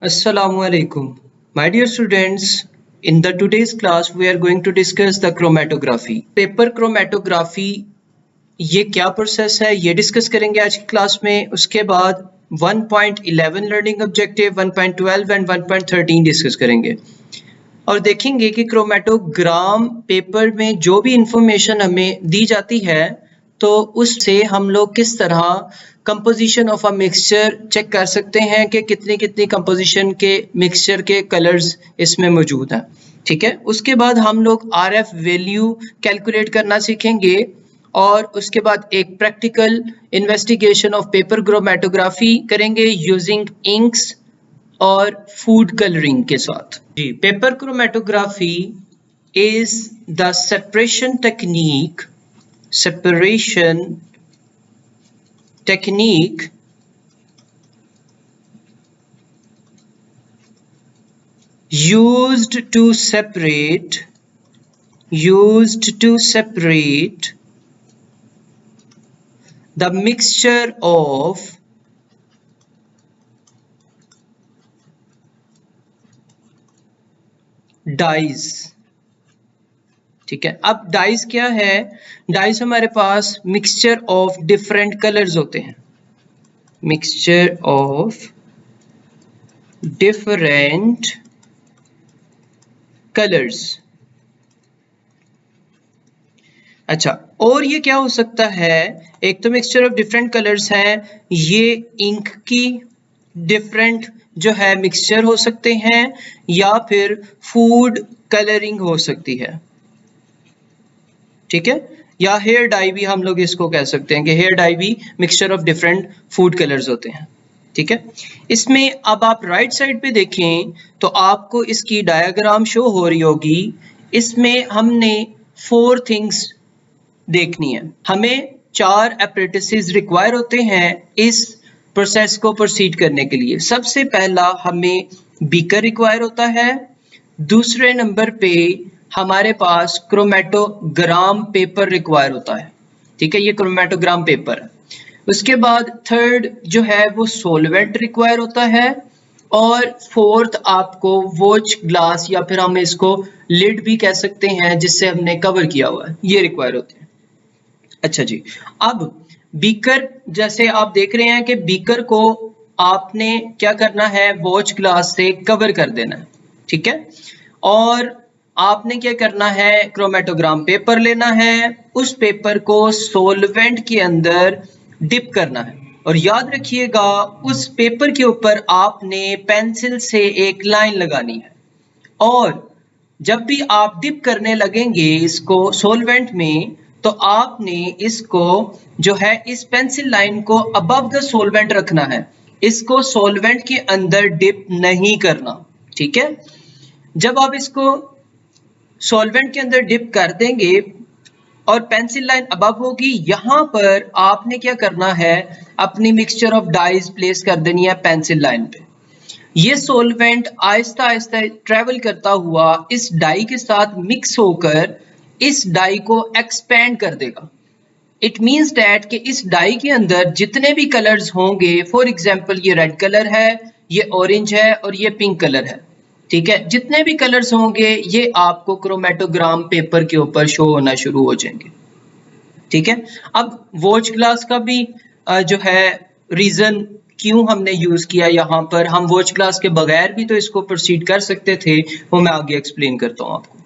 Assalamu alaikum. My dear students, in the today's class we are going to discuss the chromatography. Paper chromatography ये क्या process है ये discuss करेंगे आज की क्लास में। उसके बाद 1.11 लर्निंग ऑब्जेक्टिव, 1.12 एंड 1.13 डिस्कस करेंगे और देखेंगे कि क्रोमेटोग्राम पेपर में जो भी इंफॉर्मेशन हमें दी जाती है तो उससे हम लोग किस तरह composition of a mixture check कर सकते हैं कि कितनी कितनी कंपोजिशन के मिक्सचर के कलर्स इसमें मौजूद हैं। ठीक है, उसके बाद हम लोग आरएफ वैल्यू कैलकुलेट करना सीखेंगे और उसके बाद एक practical investigation of paper chromatography करेंगे यूजिंग इंक्स और फूड कलरिंग के साथ। जी, paper chromatography is the separation technique used to separate the mixture of dyes. ठीक है, अब डाइज क्या है? डाइज हमारे पास मिक्सचर ऑफ डिफरेंट कलर्स होते हैं, मिक्सचर ऑफ डिफरेंट कलर्स। अच्छा, और ये क्या हो सकता है? एक तो मिक्सचर ऑफ डिफरेंट कलर्स है, ये इंक की डिफरेंट जो है मिक्सचर हो सकते हैं या फिर फूड कलरिंग हो सकती है। ठीक है, या हेयर डाई भी हम लोग इसको कह सकते हैं कि हेयर डाई भी mixture of different food colours होते हैं। ठीक है, इसमें अब आप राइट साइड पे देखें तो आपको इसकी डायग्राम शो हो रही होगी। इसमें हमने 4 थिंग्स देखनी है। हमें 4 एपरेटिसेस रिक्वायर होते हैं इस प्रोसेस को प्रोसीड करने के लिए। सबसे पहला हमें बीकर रिक्वायर होता है, दूसरे नंबर पे हमारे पास क्रोमेटोग्राम पेपर रिक्वायर होता है। ठीक है, ये क्रोमेटोग्राम पेपर है। उसके बाद थर्ड जो है वो सोलवेंट रिक्वायर होता है और फोर्थ आपको वॉच ग्लास या फिर हम इसको लिड भी कह सकते हैं जिससे हमने कवर किया हुआ है, ये रिक्वायर होते हैं। अच्छा जी, अब बीकर जैसे आप देख रहे हैं कि बीकर को आपने क्या करना है, वॉच ग्लास से कवर कर देना है। ठीक है, और आपने क्या करना है, क्रोमेटोग्राम पेपर लेना है, उस पेपर को सोलवेंट के अंदर डिप करना है और याद रखिएगा उस पेपर के ऊपर आपने पेंसिल से एक लाइन लगानी है और जब भी आप डिप करने लगेंगे इसको सोलवेंट में तो आपने इसको जो है इस पेंसिल लाइन को अबव द सोलवेंट रखना है, इसको सोलवेंट के अंदर डिप नहीं करना। ठीक है, जब आप इसको सोलवेंट के अंदर डिप कर देंगे और पेंसिल लाइन अबव होगी, यहाँ पर आपने क्या करना है, अपनी मिक्सचर ऑफ डाइज प्लेस कर देनी है पेंसिल लाइन पे। ये सोलवेंट आहिस्ता आहिस्ता ट्रेवल करता हुआ इस डाई के साथ मिक्स होकर इस डाई को एक्सपेंड कर देगा। इट मीन्स डैट कि इस डाई के अंदर जितने भी कलर्स होंगे, फॉर एग्जाम्पल ये रेड कलर है, ये ऑरेंज है और ये पिंक कलर है। ठीक है, जितने भी कलर्स होंगे ये आपको क्रोमेटोग्राम पेपर के ऊपर शो होना शुरू हो जाएंगे। ठीक है, अब वॉच ग्लास का भी जो है रीजन क्यों हमने यूज किया यहाँ पर, हम वॉच ग्लास के बगैर भी तो इसको प्रोसीड कर सकते थे, वो मैं आगे एक्सप्लेन करता हूँ आपको।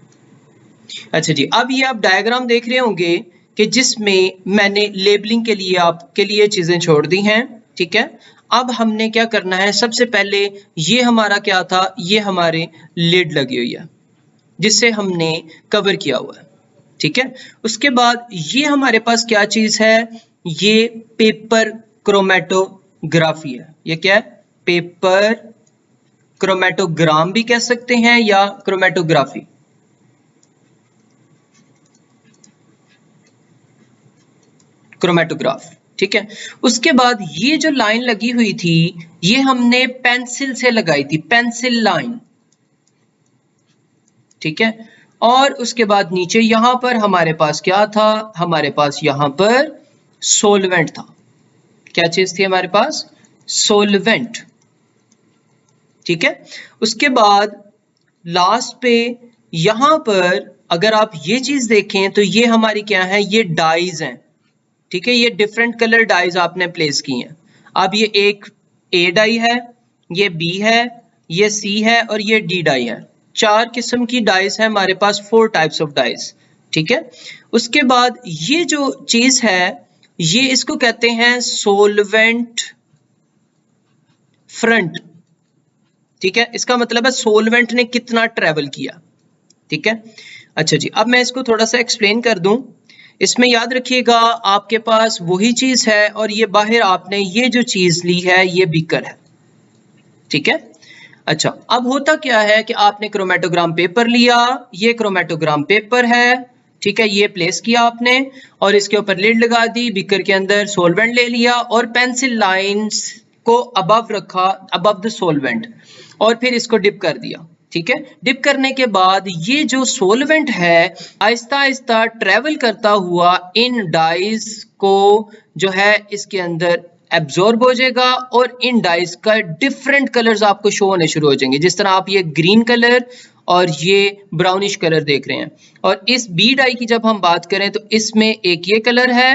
अच्छा जी, अब ये आप डायग्राम देख रहे होंगे कि जिसमें मैंने लेबलिंग के लिए आपके लिए चीजें छोड़ दी हैं। ठीक है, अब हमने क्या करना है, सबसे पहले ये हमारा क्या था, ये हमारे लिड लगी हुई है जिससे हमने कवर किया हुआ है। ठीक है, उसके बाद ये हमारे पास क्या चीज है, ये पेपर क्रोमेटोग्राफी है। ये क्या है, पेपर क्रोमेटोग्राम भी कह सकते हैं या क्रोमेटोग्राफी। क्रोमेटोग्राफ। ठीक है, उसके बाद ये जो लाइन लगी हुई थी ये हमने पेंसिल से लगाई थी, पेंसिल लाइन। ठीक है, और उसके बाद नीचे यहां पर हमारे पास क्या था, हमारे पास यहां पर सोलवेंट था। क्या चीज थी हमारे पास, सोलवेंट। ठीक है। उसके बाद लास्ट पे यहां पर अगर आप ये चीज देखें तो ये हमारी क्या है, ये डाइज हैं, ठीक है। ये डिफरेंट कलर डाइज आपने प्लेस की हैं। अब ये एक ए डाई है, ये बी है, ये सी है और ये डी डाई है। 4 किस्म की डाइज है हमारे पास, 4 टाइप्स ऑफ डाइज, ठीक है। उसके बाद ये जो चीज है ये इसको कहते हैं सोलवेंट फ्रंट, ठीक है। इसका मतलब है सोलवेंट ने कितना ट्रेवल किया, ठीक है। अच्छा जी, अब मैं इसको थोड़ा सा एक्सप्लेन कर दूं। इसमें याद रखिएगा आपके पास वही चीज है और ये बाहर आपने ये जो चीज ली है ये बीकर है, ठीक है। अच्छा, अब होता क्या है कि आपने क्रोमेटोग्राम पेपर लिया, ये क्रोमेटोग्राम पेपर है, ठीक है, ये प्लेस किया आपने और इसके ऊपर लिड लगा दी, बीकर के अंदर सोलवेंट ले लिया और पेंसिल लाइंस को अबव रखा, अबव द सोलवेंट, और फिर इसको डिप कर दिया, ठीक है। डिप करने के बाद ये जो सोलवेंट है आहिस्ता आहिस्ता ट्रेवल करता हुआ इन डाइज को जो है इसके अंदर एब्जॉर्ब हो जाएगा और इन डाइज का डिफरेंट कलर्स आपको शो होने शुरू हो जाएंगे। जिस तरह आप ये ग्रीन कलर और ये ब्राउनिश कलर देख रहे हैं। और इस बी डाई की जब हम बात करें तो इसमें एक ये कलर है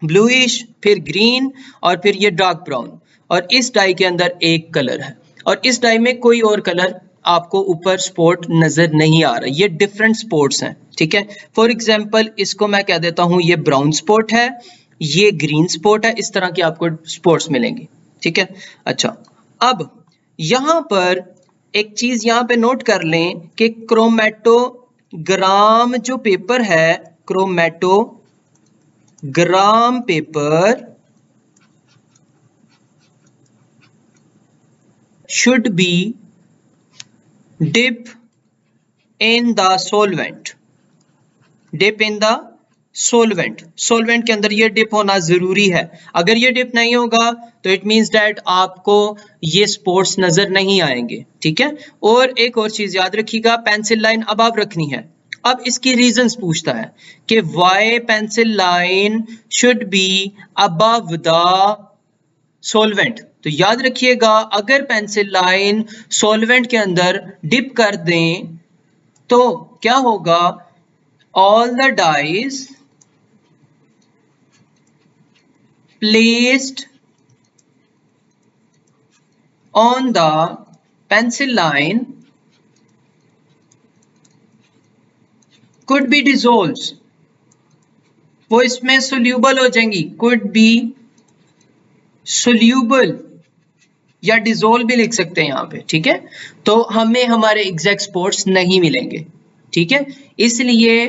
ब्लूइश, फिर ग्रीन और फिर ये डार्क ब्राउन, और इस डाई के अंदर एक कलर है और इस डाई में कोई और कलर आपको ऊपर स्पॉट नजर नहीं आ रहा। ये डिफरेंट स्पॉट्स हैं, ठीक है। फॉर एग्जांपल इसको मैं कह देता हूं ये ब्राउन स्पॉट है, ये ग्रीन स्पॉट है, इस तरह के आपको स्पॉट्स मिलेंगे, ठीक है। अच्छा, अब यहां पर एक चीज यहां पे नोट कर लें कि क्रोमेटोग्राम जो पेपर है, chromatogram paper should be dip in the solvent, dip in the solvent, solvent के अंदर ये डिप होना जरूरी है। अगर ये डिप नहीं होगा तो इट मींस दैट आपको ये स्पॉट्स नजर नहीं आएंगे, ठीक है। और एक और चीज याद रखिएगा, पेंसिल लाइन अबव रखनी है। अब इसकी रीजंस पूछता है कि why pencil line should be above the solvent. तो याद रखिएगा अगर पेंसिल लाइन सॉल्वेंट के अंदर डिप कर दें तो क्या होगा, all the dyes placed on the pencil line could be dissolved, वो इसमें सोल्यूबल हो जाएंगी, कुड बी सोल्यूबल या डिसॉल्व भी लिख सकते हैं यहाँ पे, ठीक है। तो हमें हमारे एग्जैक्ट स्पॉट्स नहीं मिलेंगे, ठीक है। इसलिए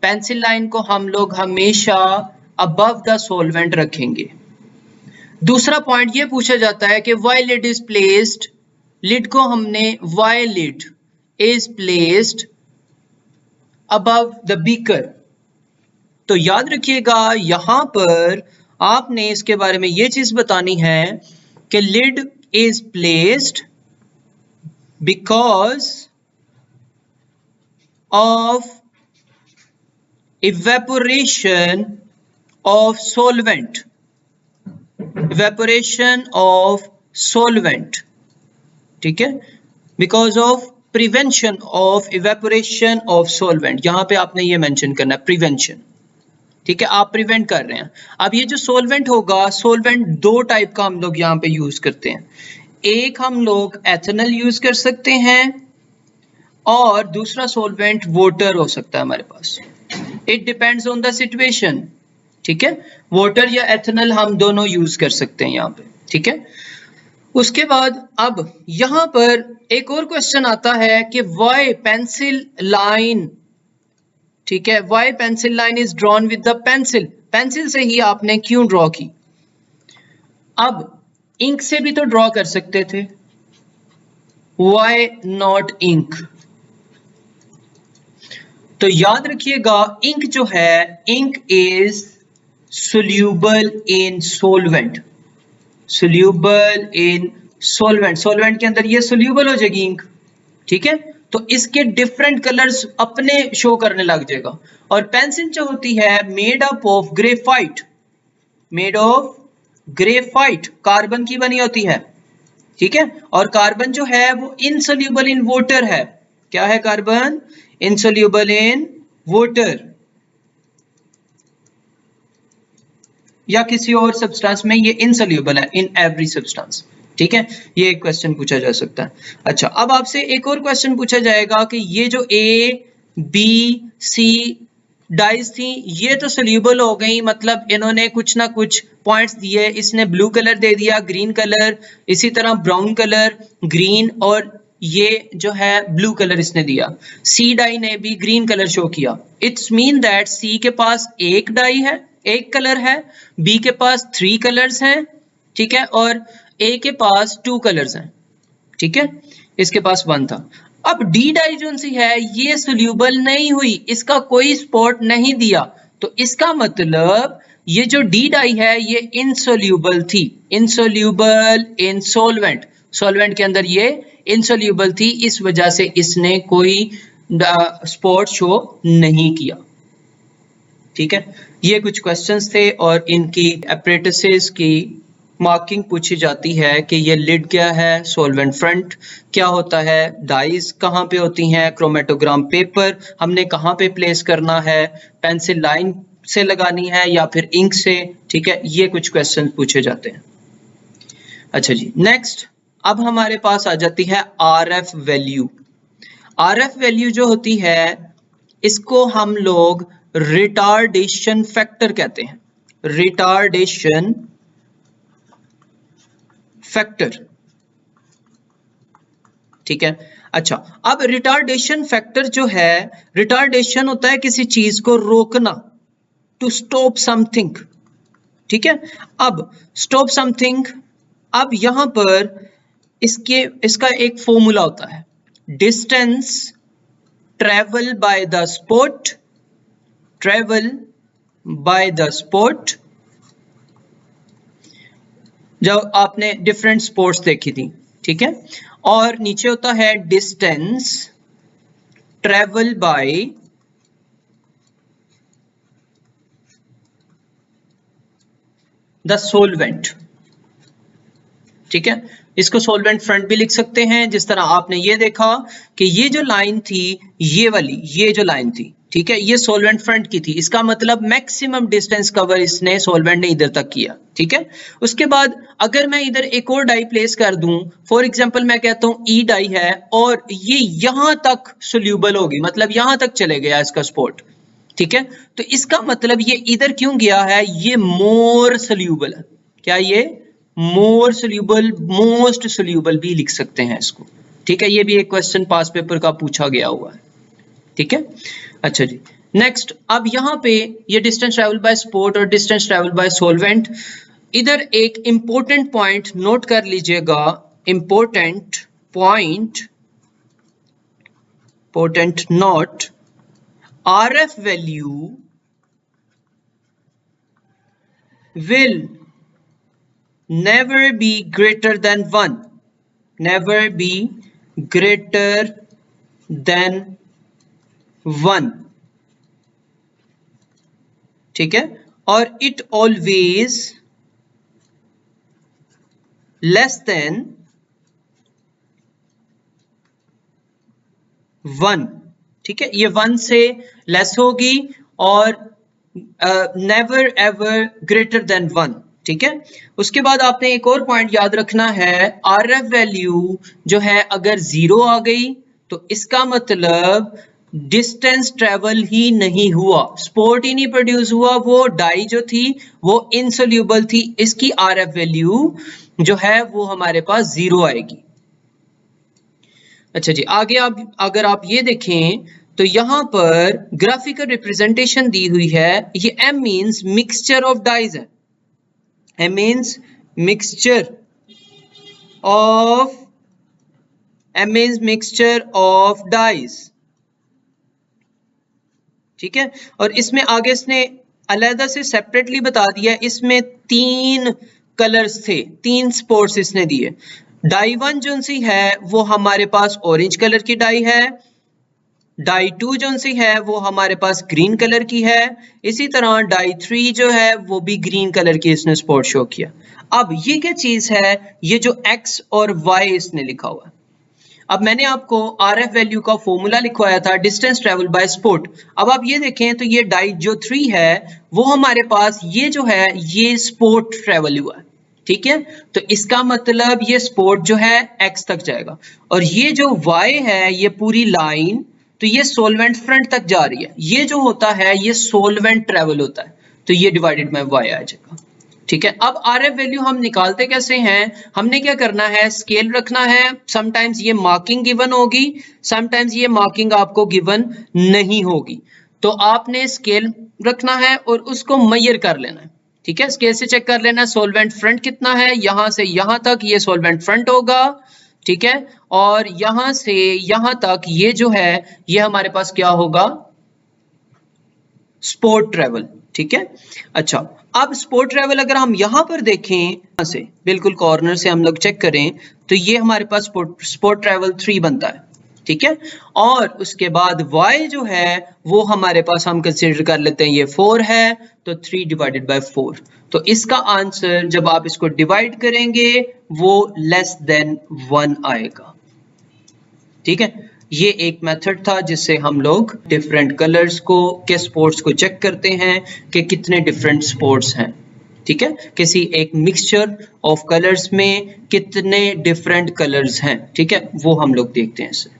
पेंसिल लाइन को हम लोग हमेशा अबव द सॉल्वेंट रखेंगे। दूसरा पॉइंट ये पूछा जाता है कि why lid is placed, lid को हमने why lid is placed above the beaker. तो याद रखिएगा यहां पर आपने इसके बारे में ये चीज बतानी है कि lid is placed because of evaporation of solvent, evaporation of solvent, ठीक है, because of prevention of evaporation of solvent। यहां पे आपने ये मेंशन करना है प्रिवेंशन, ठीक है, आप प्रिवेंट कर रहे हैं। अब ये जो सोलवेंट होगा, सोलवेंट दो टाइप का हम लोग यहाँ पे यूज करते हैं। एक हम लोग एथेनॉल यूज कर सकते हैं और दूसरा सोलवेंट वाटर हो सकता है हमारे पास। It depends on the situation, ठीक है। वाटर या एथेनॉल हम दोनों यूज कर सकते हैं यहाँ पे, ठीक है। उसके बाद अब यहाँ पर एक और क्वेश्चन आता है कि व्हाई पेंसिल लाइन, ठीक है, why pencil line is drawn with the pencil, pencil से ही आपने क्यों ड्रॉ की। अब इंक से भी तो ड्रॉ कर सकते थे, व्हाई नॉट इंक। तो याद रखिएगा इंक जो है, ink is soluble in solvent, soluble in solvent, solvent के अंदर ये सोल्यूबल हो जाएगी इंक, ठीक है। तो इसके डिफरेंट कलर्स अपने शो करने लग जाएगा। और पेंसिल जो होती है made up of graphite, made of graphite, carbon की बनी होती है, ठीक है। और कार्बन जो है वो इनसोल्यूबल इन वाटर है। क्या है कार्बन? इनसोल्यूबल इन वाटर या किसी और सब्सटेंस में ये इनसोल्यूबल है इन एवरी सब्सटेंस। ठीक है, ये एक क्वेश्चन पूछा जा सकता है। अच्छा, अब आपसे एक और क्वेश्चन पूछा जाएगा कि ये जो ए बी सी डाइज थी ये तो सोल्यूबल हो गई, मतलब इन्होंने कुछ ना कुछ पॉइंट्स दिए, इसने ब्लू कलर दे दिया, ग्रीन कलर, इसी तरह ब्राउन कलर, ग्रीन, और ये जो है ब्लू कलर इसने दिया। सी डाई ने भी ग्रीन कलर शो किया। इट्स मीन दैट सी के पास एक डाई है, एक कलर है, बी के पास 3 कलर्स हैं, ठीक है, और ए के पास 2 कलर्स हैं, ठीक है, इसके पास 1 था। अब डी डाई जो सी है ये सोल्यूबल नहीं हुई, इसका कोई स्पॉट नहीं दिया, तो इसका मतलब ये जो डी डाई है ये इनसोल्यूबल थी, इनसोल्यूबल इन सॉल्वेंट, सॉल्वेंट के अंदर ये इनसोल्यूबल थी, इस वजह से इसने कोई स्पॉट शो नहीं किया। ठीक है, ये कुछ क्वेश्चंस थे और इनकी एप्रेटिसेस की मार्किंग पूछी जाती है कि ये लिड क्या है, सॉल्वेंट फ्रंट क्या होता है, डाइज कहाँ पे होती हैं, क्रोमेटोग्राम पेपर हमने कहाँ पे प्लेस करना है, पेंसिल लाइन से लगानी है या फिर इंक से। ठीक है, ये कुछ क्वेश्चन पूछे जाते हैं। अच्छा जी, नेक्स्ट अब हमारे पास आ जाती है आरएफ वैल्यू। आरएफ वैल्यू जो होती है इसको हम लोग रिटार्डेशन फैक्टर कहते हैं, रिटार्डेशन फैक्टर। ठीक है, अच्छा, अब रिटार्डेशन फैक्टर जो है, रिटार्डेशन होता है किसी चीज को रोकना, टू स्टॉप समथिंग। ठीक है, अब स्टॉप समथिंग, अब यहां पर इसका एक फॉर्मूला होता है, distance travel by the spot, travel by the spot, जब आपने डिफरेंट स्पोर्ट्स देखी थी। ठीक है, और नीचे होता है distance travel by the solvent. ठीक है, इसको सोलवेंट फ्रंट भी लिख सकते हैं, जिस तरह आपने ये देखा कि ये जो लाइन थी, ये वाली, ये जो लाइन थी, ठीक है, ये सोलवेंट फ्रंट की थी, इसका मतलब मैक्सिमम डिस्टेंस कवर इसने सोलवेंट ने इधर तक किया। ठीक है, उसके बाद अगर मैं इधर एक और डाई प्लेस कर दूं, फॉर एग्जांपल मैं कहता हूं ई डाई है और ये यहां तक सोल्यूबल होगी, मतलब यहां तक चले गया इसका स्पॉट। ठीक है, तो इसका मतलब ये इधर क्यों गया है, ये मोर सोल्यूबल है। क्या ये मोर सोल्यूबल, मोस्ट सोल्यूबल भी लिख सकते हैं इसको। ठीक है, ये भी एक क्वेश्चन पास पेपर का पूछा गया हुआ है। ठीक है, अच्छा जी, नेक्स्ट अब यहां पे ये डिस्टेंस ट्रेवल बाय स्पॉट और डिस्टेंस ट्रेवल बाय सॉल्वेंट, इधर एक इंपॉर्टेंट पॉइंट नोट कर लीजिएगा, important point, important note, RF value will never be greater than 1, never be greater than 1। ठीक है, और it always less than 1। ठीक है, ये 1 से लेस होगी और नेवर एवर ग्रेटर देन 1। ठीक है, उसके बाद आपने एक और पॉइंट याद रखना है, आरएफ वैल्यू जो है अगर 0 आ गई तो इसका मतलब डिस्टेंस ट्रेवल ही नहीं हुआ, स्पॉट ही नहीं प्रोड्यूस हुआ, वो डाई जो थी वो इनसोल्यूबल थी, इसकी आरएफ वैल्यू जो है वो हमारे पास 0 आएगी। अच्छा जी, आगे आप अगर आप ये देखें तो यहां पर ग्राफिकल रिप्रेजेंटेशन दी हुई है, ये M means mixture of dyes है, M means mixture of, M means mixture of dyes. ठीक है, और इसमें आगे इसने अलग से सेपरेटली बता दिया, इसमें 3 कलर्स थे, 3 स्पॉट्स इसने दिए। डाई 1 जो सी है वो हमारे पास ऑरेंज कलर की डाई है, डाई 2 जो सी है वो हमारे पास ग्रीन कलर की है, इसी तरह डाई 3 जो है वो भी ग्रीन कलर की इसने स्पॉट शो किया। अब ये क्या चीज है, ये जो x और y इसने लिखा हुआ है। अब मैंने आपको RF वैल्यू का फॉर्मूला लिखवाया था, डिस्टेंस ट्रेवल बाय स्पॉट। अब आप ये देखें तो ये डाई जो 3 है वो हमारे पास ये जो है ये स्पॉट ट्रेवल हुआ है, ठीक है। तो इसका मतलब ये स्पॉट जो है x तक जाएगा, और ये जो y है ये पूरी लाइन, तो ये सोलवेंट फ्रंट तक जा रही है। ये जो होता है ये सोलवेंट ट्रेवल होता है, तो ये डिवाइडेड बाय y आ जाएगा, ठीक है। अब RF वैल्यू हम निकालते कैसे हैं, हमने क्या करना है, स्केल रखना है। समटाइम्स ये मार्किंग गिवन होगी, समटाइम्स ये मार्किंग आपको गिवन नहीं होगी, तो आपने स्केल रखना है और उसको मेजर कर लेना है, ठीक है। स्केल से चेक कर लेना सोलवेंट फ्रंट कितना है, यहां से यहां तक ये सोलवेंट फ्रंट होगा, ठीक है। और यहां से यहां तक ये जो है ये हमारे पास क्या होगा, स्पॉट ट्रेवल, ठीक है। अच्छा, अब स्पॉट ट्रेवल अगर हम यहां पर देखें, यहां से बिल्कुल कॉर्नर से हम लोग चेक करें तो ये हमारे पास स्पॉट ट्रेवल 3 बनता है, ठीक है। और उसके बाद y जो है वो हमारे पास हम कंसीडर कर लेते हैं ये 4 है, तो 3 डिवाइडेड बाय 4। तो इसका आंसर जब आप इसको डिवाइड करेंगे वो लेस देन 1 आएगा, ठीक है। ये एक मेथड था जिससे हम लोग डिफरेंट कलर्स को के स्पॉट्स को चेक करते हैं कि कितने डिफरेंट स्पॉट्स हैं, ठीक है। किसी एक मिक्सचर ऑफ कलर्स में कितने डिफरेंट कलर्स हैं, ठीक है, वो हम लोग देखते हैं इससे।